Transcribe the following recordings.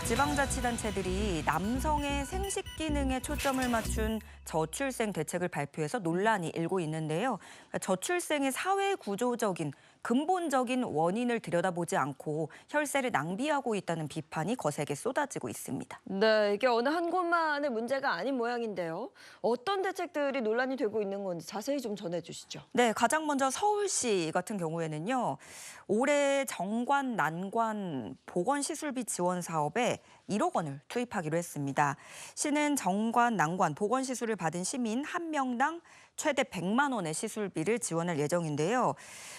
지방자치단체들이 남성의 생식 기능에 초점을 맞춘 저출생 대책을 발표해서 논란이 일고 있는데요. 저출생의 사회 구조적인 근본적인 원인을 들여다보지 않고 혈세를 낭비하고 있다는 비판이 거세게 쏟아지고 있습니다. 네, 이게 어느 한 곳만의 문제가 아닌 모양인데요. 어떤 대책들이 논란이 되고 있는 건지 자세히 좀 전해주시죠. 네, 가장 먼저 서울시 같은 경우에는요. 올해 정관, 난관, 보건시술비 지원 사업에 1억 원을 투입하기로 했습니다. 시는 정관, 난관, 보건시술을 받은 시민 한 명당 최대 100만 원의 시술비를 지원할 예정인데요.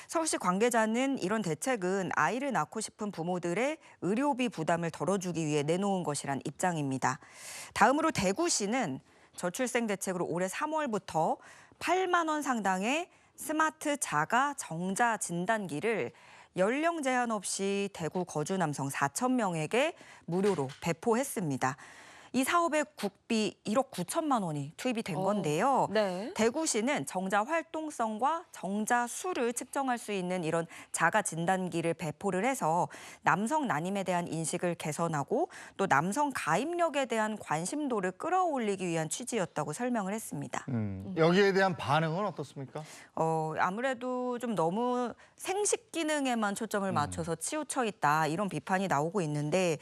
서울시 관계자는 이런 대책은 아이를 낳고 싶은 부모들의 의료비 부담을 덜어주기 위해 내놓은 것이란 입장입니다. 다음으로 대구시는 저출생 대책으로 올해 3월부터 8만 원 상당의 스마트 자가 정자 진단기를 연령 제한 없이 대구 거주 남성 4천 명에게 무료로 배포했습니다. 이 사업에 국비 1억 9천만 원이 투입이 된 건데요. 네. 대구시는 정자 활동성과 정자 수를 측정할 수 있는 이런 자가 진단기를 배포를 해서 남성 난임에 대한 인식을 개선하고 또 남성 가입력에 대한 관심도를 끌어올리기 위한 취지였다고 설명을 했습니다. 여기에 대한 반응은 어떻습니까? 아무래도 좀 너무 생식 기능에만 초점을 맞춰서 치우쳐 있다 이런 비판이 나오고 있는데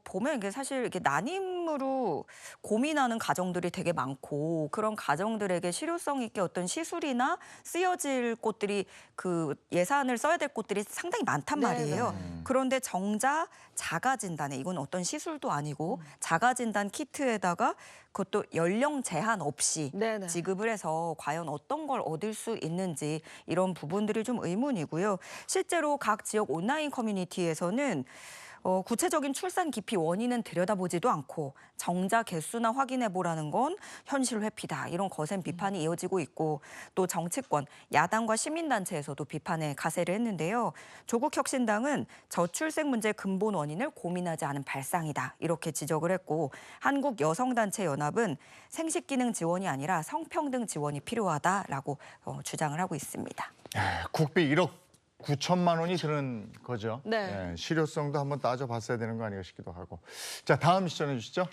보면 이게 사실 이렇게 난임으로 고민하는 가정들이 되게 많고 그런 가정들에게 실효성 있게 어떤 시술이나 쓰여질 곳들이 그 예산을 써야 될 곳들이 상당히 많단 말이에요. 그런데 정자 자가 진단에 이건 어떤 시술도 아니고 자가 진단 키트에다가 그것도 연령 제한 없이 네네. 지급을 해서 과연 어떤 걸 얻을 수 있는지 이런 부분들이 좀 의문이고요. 실제로 각 지역 온라인 커뮤니티에서는 구체적인 출산 기피 원인은 들여다보지도 않고 정자 개수나 확인해보라는 건 현실 회피다. 이런 거센 비판이 이어지고 있고 또 정치권, 야당과 시민단체에서도 비판에 가세를 했는데요. 조국혁신당은 저출생 문제의 근본 원인을 고민하지 않은 발상이다. 이렇게 지적을 했고 한국여성단체연합은 생식기능 지원이 아니라 성평등 지원이 필요하다라고 주장을 하고 있습니다. 국비 1억 9천만 원이 드는 거죠. 네. 실효성도 한번 따져봤어야 되는 거 아닌가 싶기도 하고. 자, 다음 시전해 주시죠.